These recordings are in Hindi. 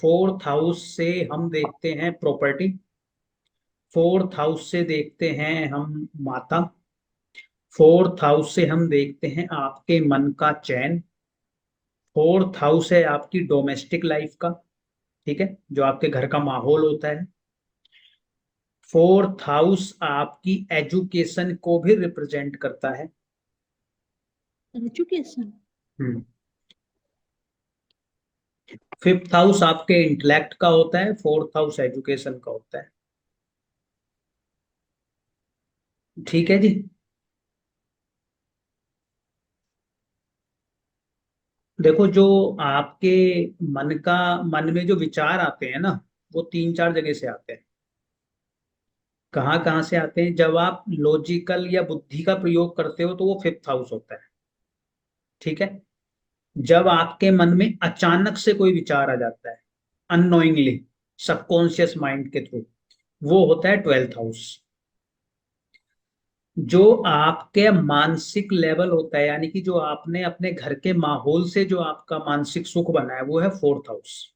फोर्थ हाउस से हम देखते हैं प्रॉपर्टी, फोर्थ हाउस से देखते हैं हम माता, फोर्थ हाउस से हम देखते हैं आपके मन का चैन, फोर्थ हाउस है आपकी डोमेस्टिक लाइफ का, ठीक है, जो आपके घर का माहौल होता है। फोर्थ हाउस आपकी एजुकेशन को भी रिप्रेजेंट करता है। एजुकेशन। हम्म। फिफ्थ हाउस आपके इंटेलेक्ट का होता है, फोर्थ हाउस एजुकेशन का होता है। ठीक है जी। देखो, जो आपके मन में जो विचार आते हैं ना, वो तीन चार जगह से आते हैं। कहाँ कहाँ से आते हैं? जब आप लॉजिकल या बुद्धि का प्रयोग करते हो तो वो फिफ्थ हाउस होता है, ठीक है। जब आपके मन में अचानक से कोई विचार आ जाता है, अननोइंगली, सबकॉन्शियस माइंड के थ्रू, वो होता है ट्वेल्थ हाउस। जो आपके मानसिक लेवल होता है, यानी कि जो आपने अपने घर के माहौल से जो आपका मानसिक सुख बना है, वो है फोर्थ हाउस।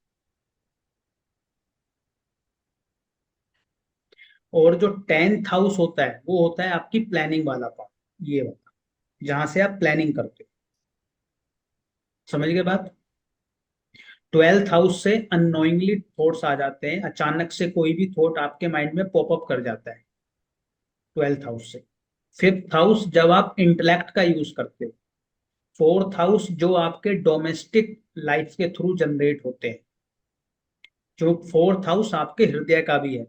और जो टेंथ हाउस होता है, वो होता है आपकी प्लानिंग वाला पार्ट, ये वाला, जहां से आप प्लानिंग करते हो। समझ गए बात? ट्वेल्थ हाउस से अननोइंगली थॉट्स आ जाते हैं, अचानक से कोई भी थॉट आपके माइंड में पॉपअप कर जाता है, ट्वेल्थ हाउस से। फिफ्थ हाउस जब आप इंटेलेक्ट का यूज करते हो। फोर्थ हाउस जो आपके डोमेस्टिक लाइफ के थ्रू जनरेट होते हैं। जो फोर्थ हाउस आपके हृदय का भी है,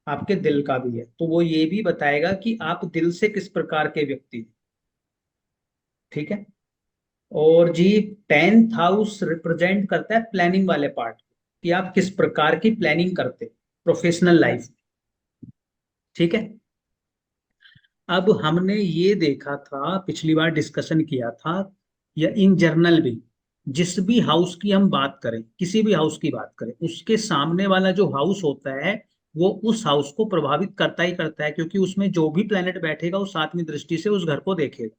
आपके दिल का भी है, तो वो ये भी बताएगा कि आप दिल से किस प्रकार के व्यक्ति हैं। ठीक है। और जी, टेंथ हाउस रिप्रेजेंट करता है प्लानिंग वाले पार्ट, कि आप किस प्रकार की प्लानिंग करते प्रोफेशनल लाइफ। ठीक है। अब हमने ये देखा था, पिछली बार डिस्कशन किया था, या इन जर्नल भी, जिस भी हाउस की हम बात करें, किसी भी हाउस की बात करें, उसके सामने वाला जो हाउस होता है, वो उस हाउस को प्रभावित करता ही करता है, क्योंकि उसमें जो भी प्लेनेट बैठेगा वो सातवीं दृष्टि से उस घर को देखेगा।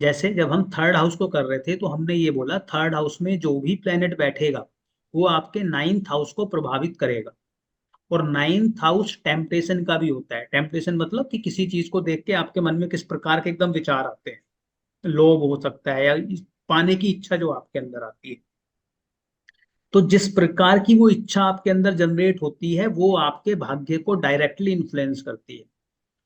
जैसे जब हम थर्ड हाउस को कर रहे थे, तो हमने ये बोला थर्ड हाउस में जो भी प्लेनेट बैठेगा वो आपके नाइन्थ हाउस को प्रभावित करेगा। और नाइन्थ हाउस टेम्पटेशन का भी होता है। टेम्पटेशन मतलब कि किसी चीज को देख के आपके मन में किस प्रकार के एकदम विचार आते हैं, लोभ हो सकता है, या पाने की इच्छा जो आपके अंदर आती है। तो जिस प्रकार की वो इच्छा आपके अंदर जनरेट होती है, वो आपके भाग्य को डायरेक्टली इन्फ्लुएंस करती है।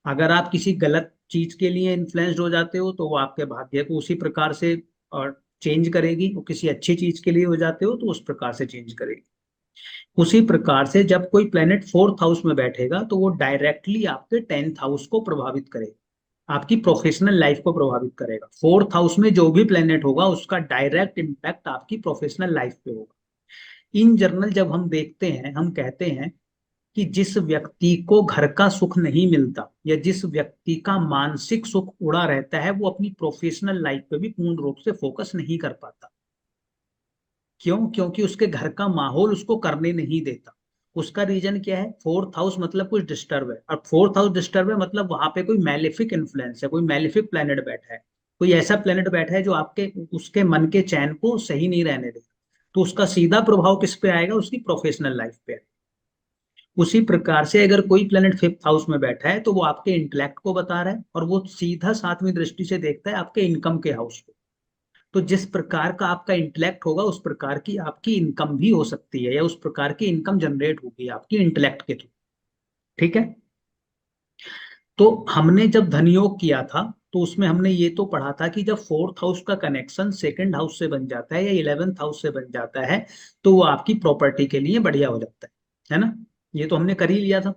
अगर आप किसी गलत चीज के लिए इन्फ्लुएंस्ड हो जाते हो, तो वो आपके भाग्य को उसी प्रकार से चेंज करेगी। वो किसी अच्छी चीज के लिए हो जाते हो, तो उस प्रकार से चेंज करेगी। उसी प्रकार से जब कोई प्लेनेट फोर्थ हाउस में बैठेगा, तो वो डायरेक्टली आपके टेंथ हाउस को प्रभावित करेगा, आपकी प्रोफेशनल लाइफ को प्रभावित करेगा। फोर्थ हाउस में जो भी प्लेनेट होगा, उसका डायरेक्ट इम्पैक्ट आपकी प्रोफेशनल लाइफ पे होगा। इन जनरल जब हम देखते हैं, हम कहते हैं कि जिस व्यक्ति को घर का सुख नहीं मिलता, या जिस व्यक्ति का मानसिक सुख उड़ा रहता है, वो अपनी प्रोफेशनल लाइफ पे भी पूर्ण रूप से फोकस नहीं कर पाता। क्यों? क्योंकि उसके घर का माहौल उसको करने नहीं देता। उसका रीजन क्या है? फोर्थ हाउस मतलब कुछ डिस्टर्ब है, और फोर्थ हाउस डिस्टर्ब है मतलब वहां पे कोई मैलिफिक इन्फ्लुएंस है, कोई मैलिफिक प्लेनेट बैठा है, कोई ऐसा प्लेनेट बैठा है जो आपके उसके मन के चैन को सही नहीं रहने देगा। तो उसका सीधा प्रभाव किस पे आएगा? उसकी प्रोफेशनल लाइफ पे। उसी प्रकार से अगर कोई प्लेनेट फिफ्थ हाउस में बैठा है, तो वो आपके इंटेलेक्ट को बता रहा है, और वो सीधा सातवीं दृष्टि से देखता है आपके इनकम के हाउस को। तो जिस प्रकार का आपका इंटेलेक्ट होगा, उस प्रकार की आपकी इनकम भी हो सकती है, या उस प्रकार की इनकम जनरेट होगी आपकी इंटेलेक्ट के थ्रू। ठीक है। तो हमने जब धन योग किया था, तो उसमें हमने ये तो पढ़ा था कि जब फोर्थ हाउस का कनेक्शन सेकंड हाउस से बन जाता है, या इलेवेंथ हाउस से बन जाता है, तो वो आपकी प्रॉपर्टी के लिए बढ़िया हो जाता है ना? ये तो हमने कर ही लिया था,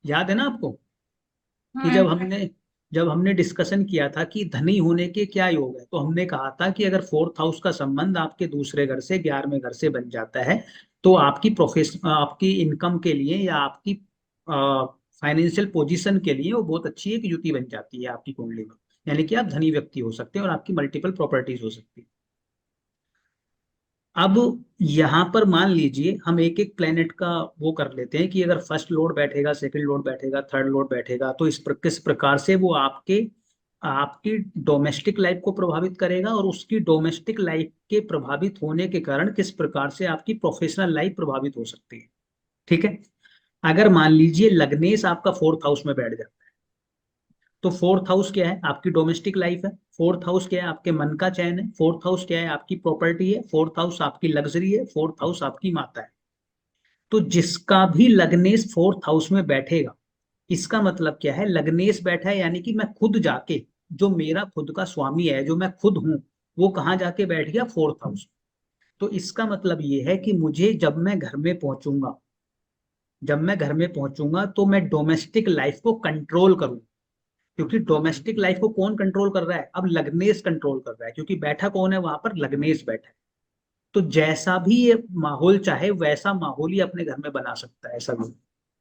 याद है ना आपको? कि हाँ। जब हमने डिस्कशन किया था कि धनी होने के क्या योग है, तो हमने कहा था कि अगर फोर्थ हाउस का संबंध आपके दूसरे घर से 11वें घर से बन जाता है, तो आपकी इनकम के लिए, या आपकी फाइनेंशियल पोजीशन के लिए वो बहुत अच्छी एक युति बन जाती है आपकी कुंडली में। यानी कि आप धनी व्यक्ति हो सकते हैं, और आपकी मल्टीपल प्रॉपर्टीज हो सकती है। अब यहां पर मान लीजिए हम एक एक प्लेनेट का वो कर लेते हैं, कि अगर फर्स्ट लॉर्ड बैठेगा, सेकंड लॉर्ड बैठेगा, थर्ड लॉर्ड बैठेगा, तो किस प्रकार से वो आपके आपकी डोमेस्टिक लाइफ को प्रभावित करेगा और उसकी डोमेस्टिक लाइफ के प्रभावित होने के कारण किस प्रकार से आपकी प्रोफेशनल लाइफ प्रभावित हो सकती है। ठीक है। अगर मान लीजिए लग्नेश आपका फोर्थ हाउस में बैठ जाता है, तो फोर्थ हाउस क्या है? आपकी डोमेस्टिक लाइफ है। फोर्थ हाउस क्या है? आपके मन का चैन है। फोर्थ हाउस क्या है? आपकी प्रॉपर्टी है। फोर्थ हाउस आपकी लग्जरी है। फोर्थ हाउस आपकी माता है। तो जिसका भी लग्नेश फोर्थ हाउस में बैठेगा, इसका मतलब क्या है? लग्नेश बैठा है यानी कि मैं खुद जाके, जो मेरा खुद का स्वामी है, जो मैं खुद हूं, वो कहाँ जाके बैठ गया? Fourth house. तो इसका मतलब ये है कि मुझे जब मैं घर में पहुंचूंगा तो मैं डोमेस्टिक लाइफ को कंट्रोल करूँ। क्योंकि डोमेस्टिक लाइफ को कौन कंट्रोल कर रहा है? अब लग्नेश कंट्रोल कर रहा है, क्योंकि बैठा कौन है वहां पर? लग्नेश बैठा है। तो जैसा भी ये माहौल चाहे वैसा माहौल ही अपने घर में बना सकता है ऐसा भी।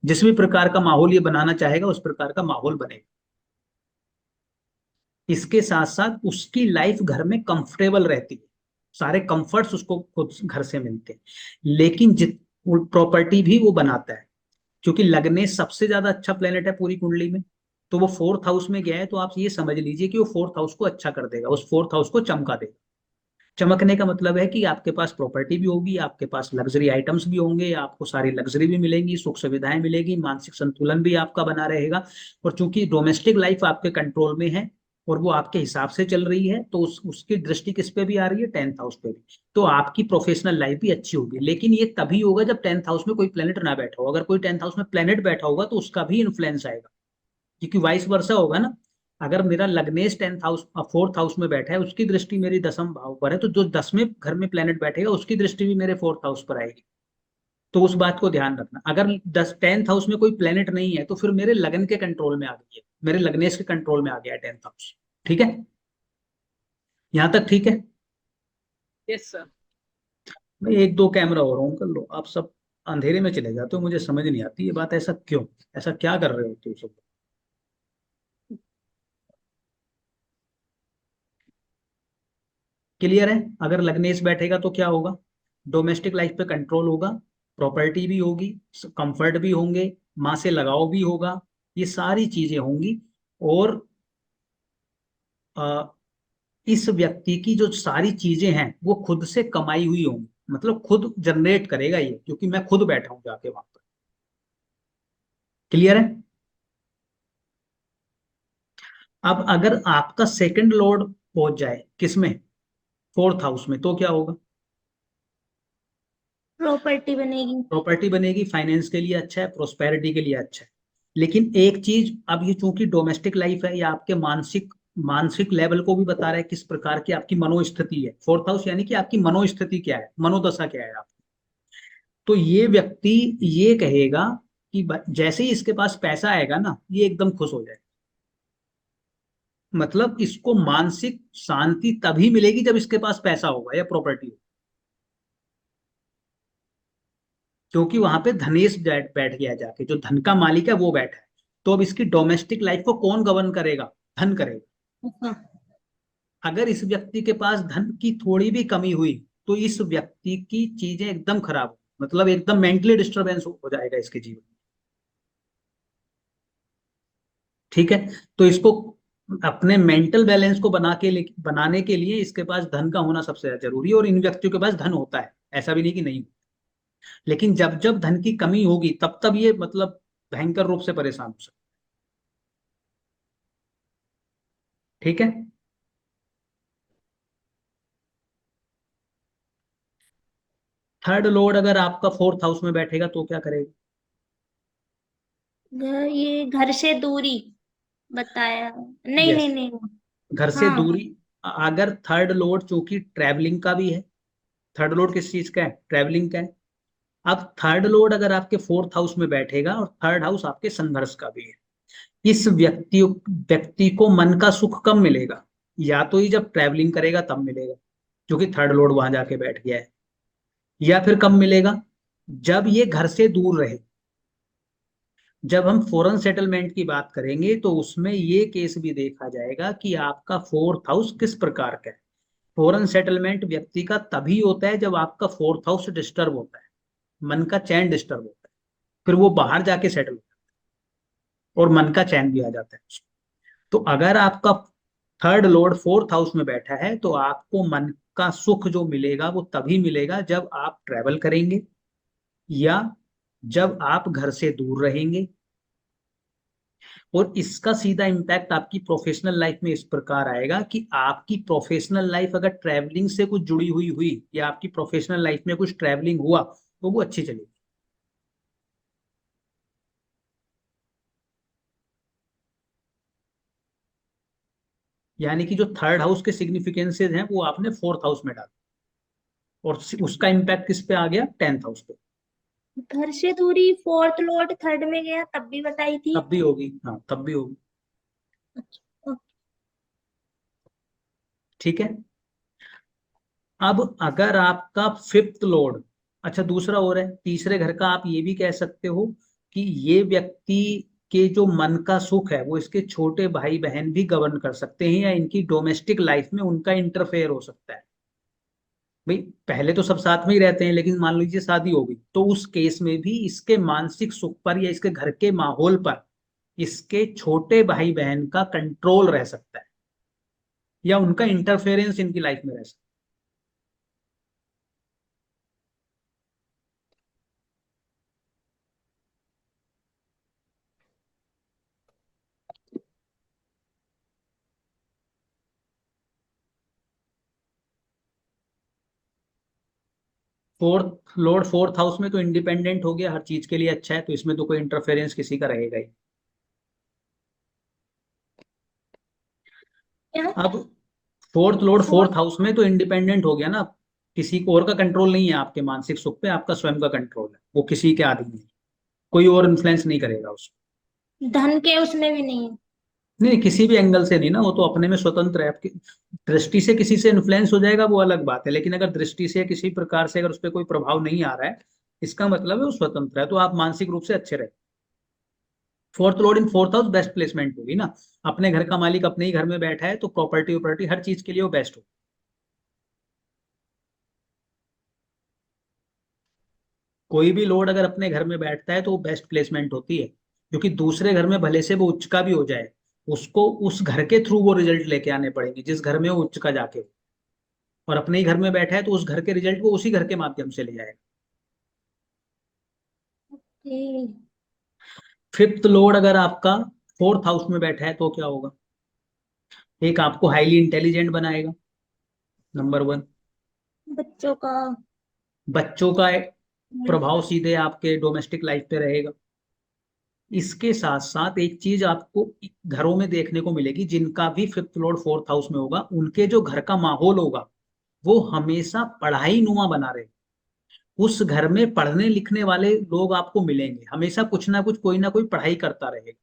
जिस भी प्रकार का माहौल ये बनाना चाहेगा उस प्रकार का माहौल बनेगा। इसके साथ साथ उसकी लाइफ घर में कंफर्टेबल रहती है। सारे कंफर्ट्स उसको खुद घर से मिलते हैं। लेकिन जित प्रॉपर्टी भी वो बनाता है, क्योंकि लग्नेश सबसे ज्यादा अच्छा प्लेनेट है पूरी कुंडली में। तो वो फोर्थ हाउस में गया है, तो आप ये समझ लीजिए कि वो फोर्थ हाउस को अच्छा कर देगा, उस फोर्थ हाउस को चमका देगा। चमकने का मतलब है कि आपके पास प्रॉपर्टी भी होगी, आपके पास लग्जरी आइटम्स भी होंगे, आपको सारी लग्जरी भी मिलेंगी, सुख सुविधाएं मिलेगी, मानसिक संतुलन भी आपका बना रहेगा। और चूंकि डोमेस्टिक लाइफ आपके कंट्रोल में है और वो आपके हिसाब से चल रही है, तो उसकी दृष्टि किस पे भी आ रही है? टेंथ हाउस पे भी। तो आपकी प्रोफेशनल लाइफ भी अच्छी होगी। लेकिन ये तभी होगा जब टेंथ हाउस में कोई प्लेनेट ना बैठा हो। अगर कोई टेंथ हाउस में प्लेनेट बैठा होगा तो उसका भी इन्फ्लुएंस आएगा, क्योंकि वाइस वर्सा होगा ना। अगर मेरा लग्नेश टेंथ हाउस फोर्थ हाउस में बैठा है, उसकी दृष्टि मेरी दसम भाव पर है, तो जो 10वें घर में प्लेनेट बैठेगा उसकी दृष्टि भी मेरे फोर्थ हाउस पर आएगी। तो उस बात को ध्यान रखना। अगर 10th हाउस में कोई प्लेनेट नहीं है तो फिर मेरे लगन के कंट्रोल में आ गई है, मेरे लग्नेश के कंट्रोल में आ गया है 10th हाउस। ठीक है, यहां तक ठीक है? Yes sir. मैं एक दो कैमरा और ऑन कर लो। आप सब अंधेरे में चले जाते हो, मुझे समझ नहीं आती ये बात, ऐसा क्यों? ऐसा क्या कर रहे हो तुम सब? क्लियर है? अगर लग्नेश बैठेगा तो क्या होगा? डोमेस्टिक लाइफ पे कंट्रोल होगा, प्रॉपर्टी भी होगी, कंफर्ट भी होंगे, माँ से लगाव भी होगा, ये सारी चीजें होंगी। और अ, इस व्यक्ति की जो सारी चीजें हैं वो खुद से कमाई हुई होंगी, मतलब खुद जनरेट करेगा ये, क्योंकि मैं खुद बैठा हूं जाके वहां पर। क्लियर है? अब अगर आपका सेकंड लॉर्ड पहुंच जाए किसमें? फोर्थ हाउस में, तो क्या होगा? प्रॉपर्टी बनेगी। प्रॉपर्टी बनेगी, फाइनेंस के लिए अच्छा है, प्रोस्पेरिटी के लिए अच्छा है। लेकिन एक चीज, अब ये चूंकि डोमेस्टिक लाइफ है, या आपके मानसिक मानसिक लेवल को भी बता रहा है किस प्रकार की आपकी मनोस्थिति है। फोर्थ हाउस यानी कि आपकी मनोस्थिति क्या है, मनोदशा क्या है आप। तो ये व्यक्ति ये कहेगा कि जैसे ही इसके पास पैसा आएगा ना, ये एकदम खुश हो जाए। मतलब इसको मानसिक शांति तभी मिलेगी जब इसके पास पैसा होगा या प्रॉपर्टी हो। क्योंकि वहां पे धनेश बैठ गया है जाके, जो धन का मालिक है वो बैठा है। तो अब इसकी डोमेस्टिक लाइफ को कौन गवर्न करेगा? धन करेगा। हाँ। अगर इस व्यक्ति के पास धन की थोड़ी भी कमी हुई तो इस व्यक्ति की चीजें एकदम खराब हो, मतलब एकदम मेंटली डिस्टरबेंस हो जाएगा इसके जीवन में। ठीक है। तो इसको अपने मेंटल बैलेंस को बनाने के लिए इसके पास धन का होना सबसे ज्यादा जरूरी है। और इन व्यक्तियों के पास धन होता है, ऐसा भी नहीं कि नहीं। लेकिन जब जब धन की कमी होगी तब तब ये मतलब भयंकर रूप से परेशान हो सकते। ठीक है। थर्ड लॉर्ड अगर आपका फोर्थ हाउस में बैठेगा तो क्या करेगा? ये घर से दूरी बताया, नहीं यस, नहीं नहीं। घर से हाँ। दूरी। अगर थर्ड लॉर्ड चूंकि ट्रैवलिंग का भी है, थर्ड लॉर्ड किस चीज का है? ट्रैवलिंग का है। अब थर्ड लॉर्ड अगर आपके फोर्थ हाउस में बैठेगा, और थर्ड हाउस आपके संघर्ष का भी है, इस व्यक्ति को मन का सुख कब मिलेगा? या तो ही जब ट्रैवलिंग करेगा तब मिलेगा, क्योंकि थर्ड लॉर्ड वहां जाके बैठ गया है। या फिर कब मिलेगा? जब ये घर से दूर रहे। जब हम फॉरेन सेटलमेंट की बात करेंगे तो उसमें ये केस भी देखा जाएगा कि आपका फोर्थ हाउस किस प्रकार का है। फॉरेन सेटलमेंट व्यक्ति का तभी होता है जब आपका फोर्थ हाउस डिस्टर्ब होता है, मन का चैन डिस्टर्ब होता है, फिर वो बाहर जाके सेटल होता है और मन का चैन भी आ जाता है। तो अगर आपका थर्ड लॉर्ड फोर्थ हाउस में बैठा है, तो आपको मन का सुख जो मिलेगा वो तभी मिलेगा जब आप ट्रैवल करेंगे, या जब आप घर से दूर रहेंगे। और इसका सीधा इम्पैक्ट आपकी प्रोफेशनल लाइफ में इस प्रकार आएगा कि आपकी प्रोफेशनल लाइफ अगर ट्रैवलिंग से कुछ जुड़ी हुई हुई, या आपकी प्रोफेशनल लाइफ में कुछ ट्रैवलिंग हुआ, तो वो अच्छी चलेगी। यानी कि जो थर्ड हाउस के सिग्निफिकेंसेज हैं वो आपने फोर्थ हाउस में डाला, और उसका इम्पैक्ट किस पे आ गया, टेंथ हाउस पे। घर से दूरी फोर्थ लॉर्ड थर्ड में गया, तब भी बताई थी। तब भी होगी, हाँ तब भी होगी। अच्छा। ठीक है। अब अगर आपका फिफ्थ लॉर्ड, अच्छा दूसरा और है, तीसरे घर का आप ये भी कह सकते हो कि ये व्यक्ति के जो मन का सुख है वो इसके छोटे भाई बहन भी गवर्न कर सकते हैं, या इनकी डोमेस्टिक लाइफ में उनका इंटरफेयर हो सकता है। भाई पहले तो सब साथ में ही रहते हैं, लेकिन मान लीजिए शादी हो गई, तो उस केस में भी इसके मानसिक सुख पर या इसके घर के माहौल पर इसके छोटे भाई बहन का कंट्रोल रह सकता है, या उनका इंटरफेरेंस इनकी लाइफ में रह सकता है। फोर्थ लॉर्ड फोर्थ हाउस में तो इंडिपेंडेंट हो गया, हर चीज के लिए अच्छा है, तो इसमें तो कोई इंटरफेरेंस किसी का रहेगा ही। क्या? अब fourth Lord fourth. Fourth house में तो इंडिपेंडेंट हो गया ना, किसी को और का कंट्रोल नहीं है आपके मानसिक सुख पे, आपका स्वयं का कंट्रोल है, वो किसी के आदमी नहीं, कोई और इन्फ्लुएंस नहीं करेगा उसको। धन के उसमें भी नहीं है। नहीं, किसी भी एंगल से नहीं ना, वो तो अपने में स्वतंत्र है। आपकी दृष्टि से किसी से इन्फ्लुएंस हो जाएगा वो अलग बात है, लेकिन अगर दृष्टि से किसी प्रकार से अगर उस पर कोई प्रभाव नहीं आ रहा है, इसका मतलब है वो स्वतंत्र है, तो आप मानसिक रूप से अच्छे रहे। Fourth Lord in fourth house best placement होगी ना, अपने घर का मालिक अपने ही घर में बैठा है, तो प्रॉपर्टी वॉपर्टी हर चीज के लिए वो बेस्ट हो। कोई भी लॉर्ड अगर अपने घर में बैठता है तो वो बेस्ट प्लेसमेंट होती है, क्योंकि दूसरे घर में भले से वो उच्च का भी हो जाए, उसको उस घर के थ्रू वो रिजल्ट लेके आने पड़ेंगे जिस घर में वो उच्च का जाके हो। और अपने ही घर में बैठा है तो उस घर के रिजल्ट वो उसी घर के माध्यम से ले जाएगा। ठीक। फिफ्थ लॉर्ड अगर आपका फोर्थ हाउस में बैठा है तो क्या होगा, एक आपको हाईली इंटेलिजेंट बनाएगा, नंबर वन। बच्चों का। बच्चों का प्रभाव सीधे आपके डोमेस्टिक लाइफ पे रहेगा। इसके साथ साथ एक चीज आपको घरों में देखने को मिलेगी, जिनका भी फिफ्थ लॉर्ड फोर्थ हाउस में होगा, उनके जो घर का माहौल होगा वो हमेशा पढ़ाई नुमा बना रहे। उस घर में पढ़ने लिखने वाले लोग आपको मिलेंगे, हमेशा कुछ ना कुछ कोई ना कोई पढ़ाई करता रहेगा,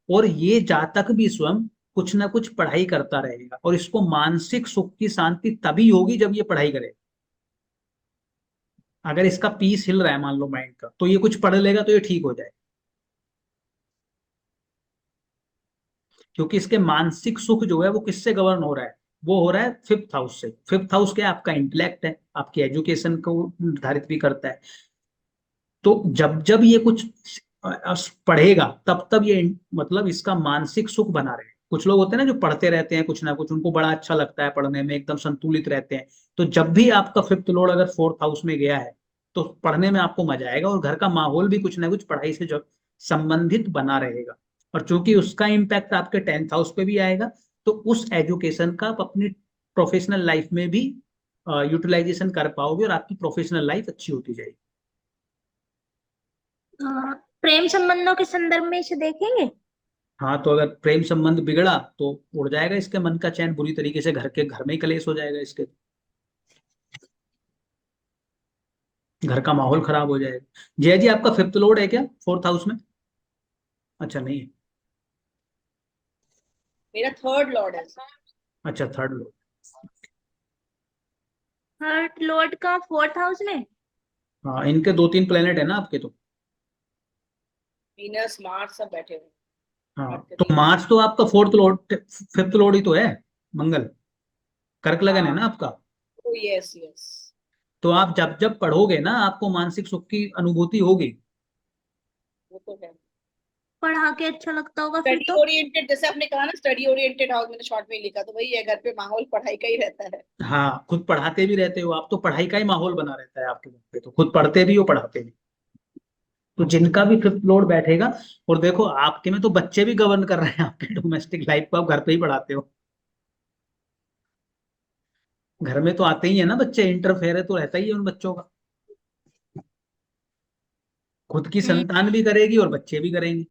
और ये जातक भी स्वयं कुछ ना कुछ पढ़ाई करता रहेगा, और इसको मानसिक सुख की शांति तभी होगी जब ये पढ़ाई करे। अगर इसका पीस हिल रहा है मान लो माइंड का, तो ये कुछ पढ़ लेगा तो ये ठीक हो जाए, क्योंकि इसके मानसिक सुख जो है वो किससे गवर्न हो रहा है, वो हो रहा है फिफ्थ हाउस से। फिफ्थ हाउस क्या है, आपका इंटेलेक्ट है, आपकी एजुकेशन को निर्धारित भी करता है। तो जब जब ये कुछ पढ़ेगा तब तब ये मतलब इसका मानसिक सुख बना रहे। कुछ लोग होते हैं ना जो पढ़ते रहते हैं कुछ ना कुछ, उनको बड़ा अच्छा लगता है पढ़ने में, एकदम संतुलित रहते हैं। तो जब भी आपका फिफ्थ लॉर्ड अगर फोर्थ हाउस में गया है, तो पढ़ने में आपको मजा आएगा, और घर का माहौल भी कुछ ना कुछ पढ़ाई से जो संबंधित बना रहेगा। और चूंकि उसका इम्पैक्ट आपके टेंथ हाउस पे भी आएगा, तो उस एजुकेशन का आप अपनी प्रोफेशनल लाइफ में भी यूटिलाइजेशन कर पाओगे, और आपकी प्रोफेशनल लाइफ अच्छी होती जाएगी। प्रेम संबंधों के संदर्भ में इसे देखेंगे। हाँ, तो अगर प्रेम संबंध बिगड़ा तो उड़ जाएगा इसके मन का चैन बुरी तरीके से, घर में ही कलेश हो जाएगा इसके, घर का माहौल खराब हो जाएगा। जय जी, आपका फिफ्थ लॉर्ड है क्या फोर्थ हाउस में? अच्छा नहीं है। मेरा थर्ड लॉर्ड है। अच्छा थर्ड लॉर्ड। थर्ड लॉर्ड का फोर्थ हाउस में। हाँ, इनके दो तीन प्लेनेट है ना आपके तो। वीनस मार्स सब बैठे हुए। हाँ, तो मरकरी। मार्स तो आपका फोर्थ लॉर्ड फिफ्थ लॉर्ड ही तो है, मंगल, कर्क लगन है हाँ। ना आपका। ओ यस यस। तो आप जब जब पढ़ोगे ना आपको मानसिक सुख की अनुभूति होगी। वो तो है। पढ़ा के अच्छा लगता होगा फिर स्टडी तो। ओरिएंटेड, जैसे आपने कहा ना स्टडी ओरिएंटेड हाउस, मैंने शॉर्ट में ही लिखा, तो वही है, घर पे माहौल पढ़ाई का ही रहता है। हाँ, खुद पढ़ाते भी रहते हो आप, तो पढ़ाई का ही माहौल बना रहता है आपके घर पे, तो खुद पढ़ते भी हो पढ़ाते भी। तो जिनका भी फिफ्थ लोड बैठेगा, और देखो आपके में तो बच्चे भी गवर्न कर रहे हैं आपके डोमेस्टिक लाइफ को, आप घर पे ही पढ़ाते हो। घर में तो आते ही है ना बच्चे, इंटरफेयर है तो रहता ही है उन बच्चों का। खुद की हम्म। संतान भी करेगी और बच्चे भी करेंगे।